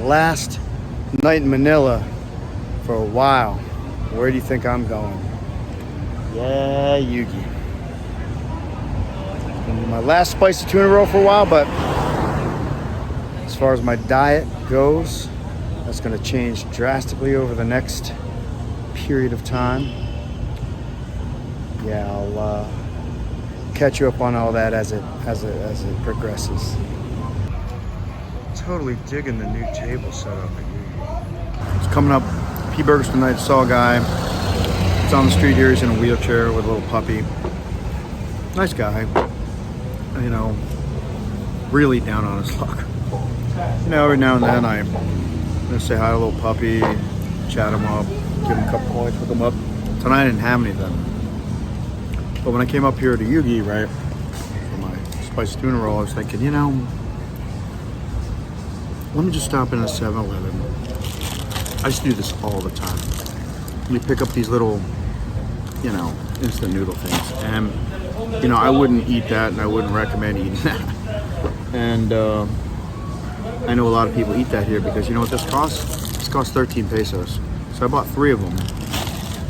last night in Manila for a while. Where do you think I'm going? Yeah, Yugi. It's gonna be my last spicy tuna roll for a while, but as far as my diet goes, that's gonna change drastically over the next period of time. Yeah, I'll catch you up on all that as it progresses. Totally digging the new table setup. It's coming up. P Burgers tonight. Saw a guy. It's on the street here. He's in a wheelchair with a little puppy. Nice guy. You know, really down on his luck. You know, every now and then I'm gonna say hi to a little puppy, chat him up, give him a couple coins, hook him up. Tonight I didn't have any of them. But when I came up here to Yugi, right, for my spicy tuna roll, I was thinking, you know, let me just stop in a 7-Eleven. I used to do this all the time. We pick up these little, you know, instant noodle things. And, you know, I wouldn't eat that and I wouldn't recommend eating that. And I know a lot of people eat that here because you know what this costs? This costs 13 pesos. So I bought 3 of them.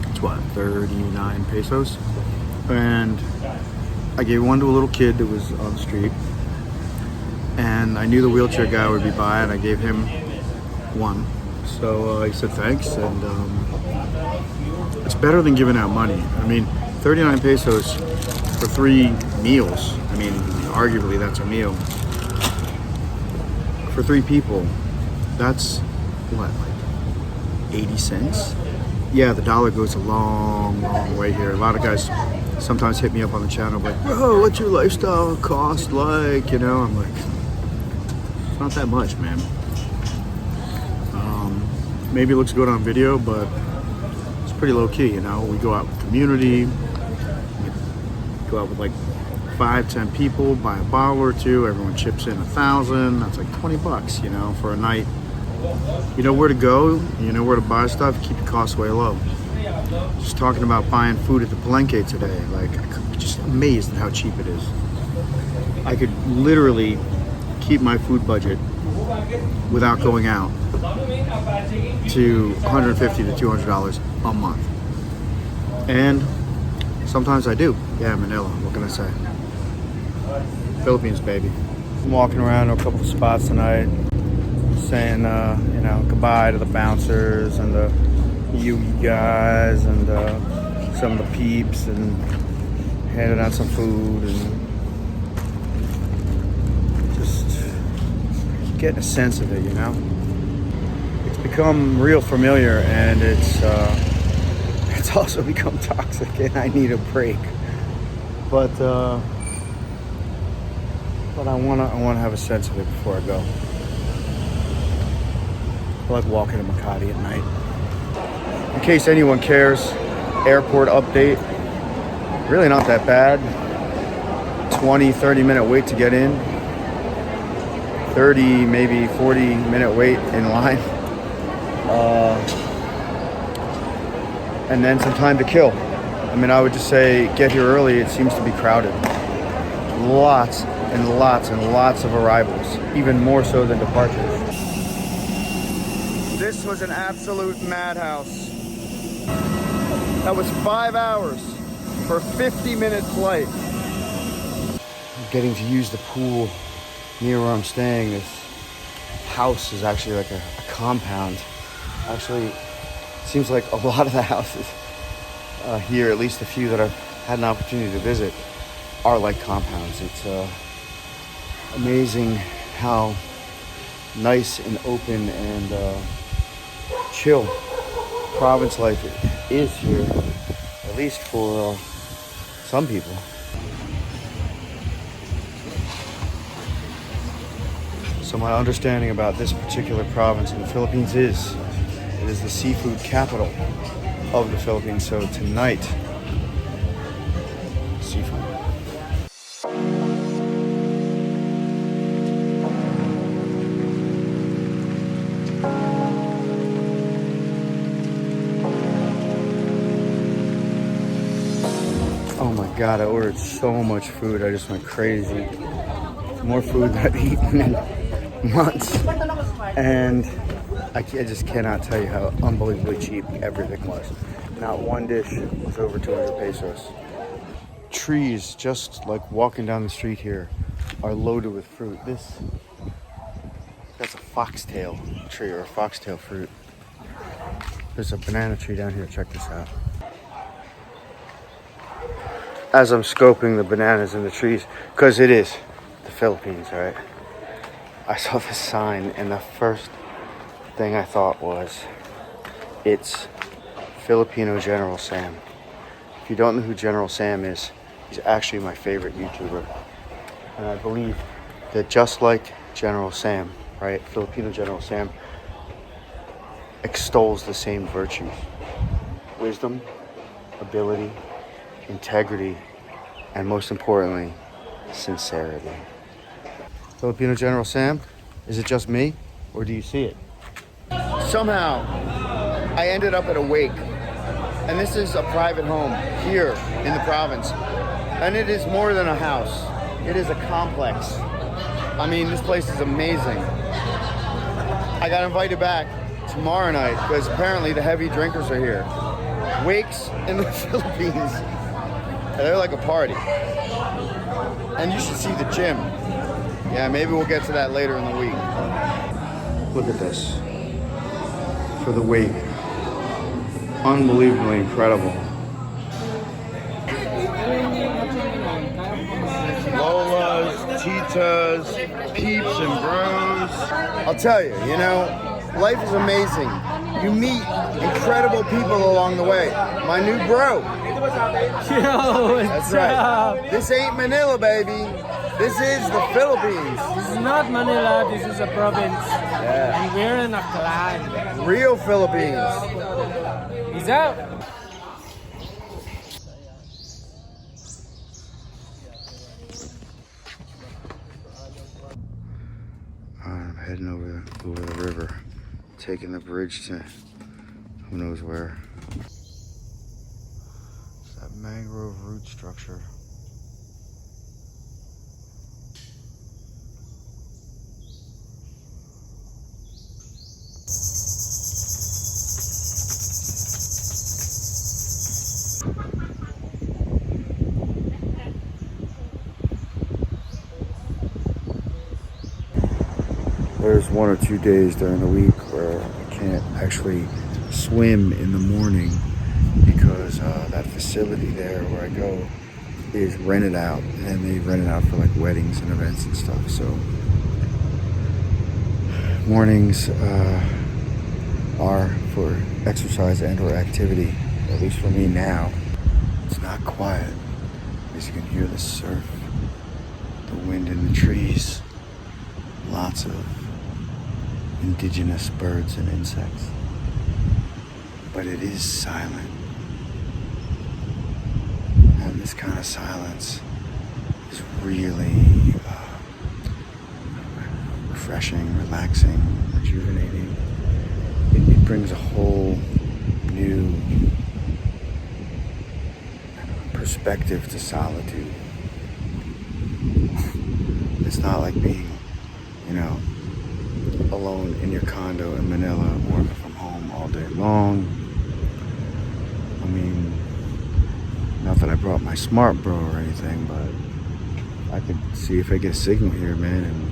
It's what, 39 pesos? And I gave one to a little kid that was on the street. And I knew the wheelchair guy would be by and I gave him one. So he said thanks, and it's better than giving out money. I mean, 39 pesos for 3 meals. I mean, arguably that's a meal. For 3 people, that's what, like 80 cents? Yeah, the dollar goes a long, long way here. A lot of guys sometimes hit me up on the channel like, bro, what's your lifestyle cost like? You know, I'm like, it's not that much, man. Maybe it looks good on video, but it's pretty low key, you know. We go out with community, go out with like 5-10 people, buy a bottle or 2, everyone chips in 1,000. That's like 20 bucks, you know, for a night. You know where to go, you know where to buy stuff, keep your costs way low. Just talking about buying food at the Palenque today, like I'm just amazed at how cheap it is. I could literally keep my food budget without going out to $150 to $200 a month. And sometimes I do. Yeah, Manila, what can I say? Philippines, baby. I'm walking around to a couple of spots tonight, saying, you know, goodbye to the bouncers and the Yugi guys and some of the peeps, and handing out some food and just getting a sense of it, you know? It's become real familiar, and it's also become toxic, and I need a break. But I wanna have a sense of it before I go. I like walking to Makati at night. In case anyone cares, airport update. Really not that bad. 20-30 minute wait to get in. 30, maybe 40 minute wait in line. And then some time to kill. I mean, I would just say get here early. It seems to be crowded. Lots and lots and lots of arrivals, even more so than departures. This was an absolute madhouse. That was 5 hours for a 50-minute flight. I'm getting to use the pool near where I'm staying. This house is actually like a compound. Actually, it seems like a lot of the houses here, at least a few that I've had an opportunity to visit, are like compounds. It's amazing how nice and open and chill province life is here, at least for some people. So my understanding about this particular province in the Philippines is it is the seafood capital of the Philippines. So tonight, seafood. Oh my God, I ordered so much food. I just went crazy. More food than I've eaten in months. And I just cannot tell you how unbelievably cheap everything was. Not one dish was over 200 pesos. Trees, just like walking down the street here, are loaded with fruit. That's a foxtail tree or a foxtail fruit. There's a banana tree down here. Check this out. As I'm scoping the bananas in the trees, because it is the Philippines, right? I saw this sign, and the first thing I thought was, it's Filipino General Sam. If you don't know who General Sam is, he's actually my favorite YouTuber. And I believe that just like General Sam, right, Filipino General Sam extols the same virtues: wisdom, ability, integrity, and most importantly, sincerity. Filipino General Sam, is it just me, or do you see it? Somehow, I ended up at a wake, and this is a private home here in the province, and it is more than a house. It is a complex. I mean, this place is amazing. I got invited back tomorrow night because apparently the heavy drinkers are here. Wakes in the Philippines, they're like a party. And you should see the gym. Yeah, maybe we'll get to that later in the week. Look at this. For the wake. Unbelievably incredible. Lolas, titas, peeps, and bros. I'll tell you, life is amazing. You meet incredible people along the way. My new bro. Yo, That's right. This ain't Manila, baby. This is the Philippines. This is not Manila, this is a province. Yeah. And we're in a clan. Real Philippines. He's out. I'm heading over the river, taking the bridge to who knows where. It's that mangrove root structure. There's 1 or 2 days during the week where I can't actually swim in the morning because that facility there where I go is rented out, and they rent it out for like weddings and events and stuff. So mornings are for exercise and or activity, at least for me now. It's not quiet, as you can hear the surf, the wind in the trees, lots of indigenous birds and insects, but it is silent. And this kind of silence is really refreshing, relaxing, rejuvenating. It brings a whole new perspective to solitude. It's not like being, alone in your condo in Manila, working from home all day long. I mean, not that I brought my smart bro or anything, but I could see if I get a signal here, man, and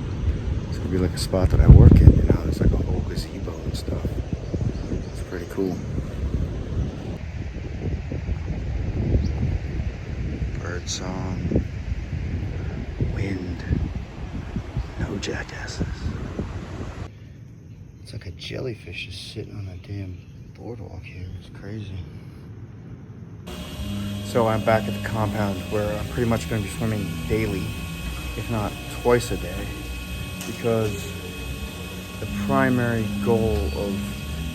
it's gonna be like a spot that I work in, there's like a whole gazebo and stuff. It's pretty cool. Bird song, wind, no jackasses. It's like a jellyfish just sitting on a damn boardwalk here. It's crazy. So I'm back at the compound where I'm pretty much going to be swimming daily, if not twice a day, because the primary goal of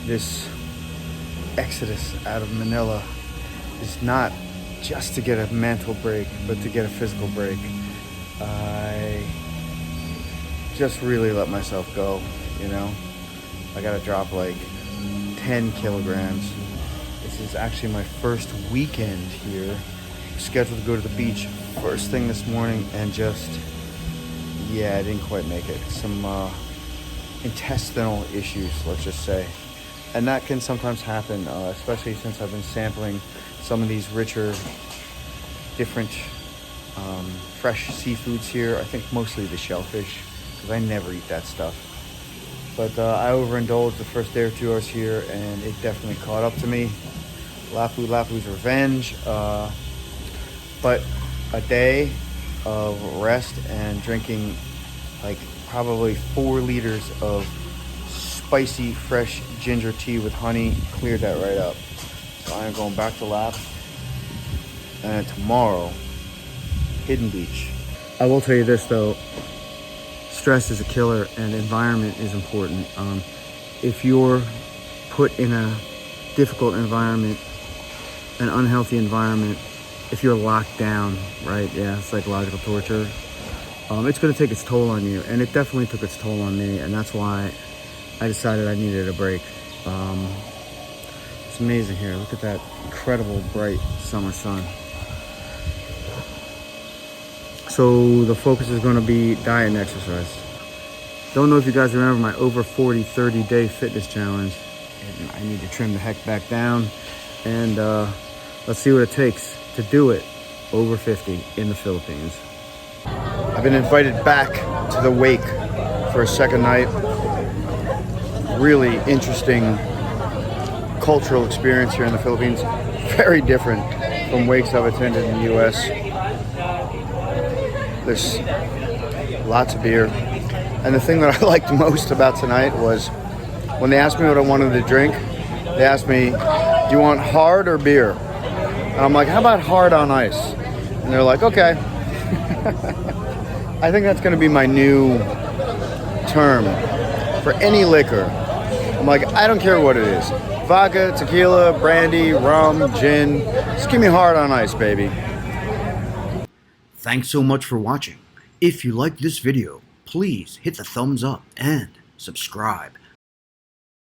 this exodus out of Manila is not just to get a mental break, but to get a physical break. I just really let myself go, I gotta drop like 10 kilograms. This is actually my first weekend here. Scheduled to go to the beach first thing this morning, and I didn't quite make it. Some intestinal issues, let's just say. And that can sometimes happen, especially since I've been sampling some of these richer, different fresh seafoods here. I think mostly the shellfish, because I never eat that stuff. But I overindulged the first day or 2 hours here, and it definitely caught up to me. Lapu's revenge. But a day of rest and drinking like probably 4 liters of spicy fresh ginger tea with honey cleared that right up. So I am going back to Lap, and tomorrow Hidden Beach. I will tell you this though, stress is a killer and environment is important. If you're put in a difficult environment, an unhealthy environment, if you're locked down, right? Yeah, psychological torture. It's going to take its toll on you, and it definitely took its toll on me, and that's why I decided I needed a break. It's amazing here. Look at that incredible bright summer sun. So the focus is going to be diet and exercise. Don't know if you guys remember my over 40 30-day fitness challenge. And I need to trim the heck back down, and let's see what it takes to do it over 50 in the Philippines. I've been invited back to the wake for a second night. Really interesting cultural experience here in the Philippines. Very different from wakes I've attended in the US. There's lots of beer. And the thing that I liked most about tonight was when they asked me what I wanted to drink, they asked me, do you want hard or beer? And I'm like, how about hard on ice? And they're like, okay. I think that's gonna be my new term for any liquor. I'm like, I don't care what it is. Vodka, tequila, brandy, rum, gin. Just give me hard on ice, baby. Thanks so much for watching. If you liked this video, please hit the thumbs up and subscribe.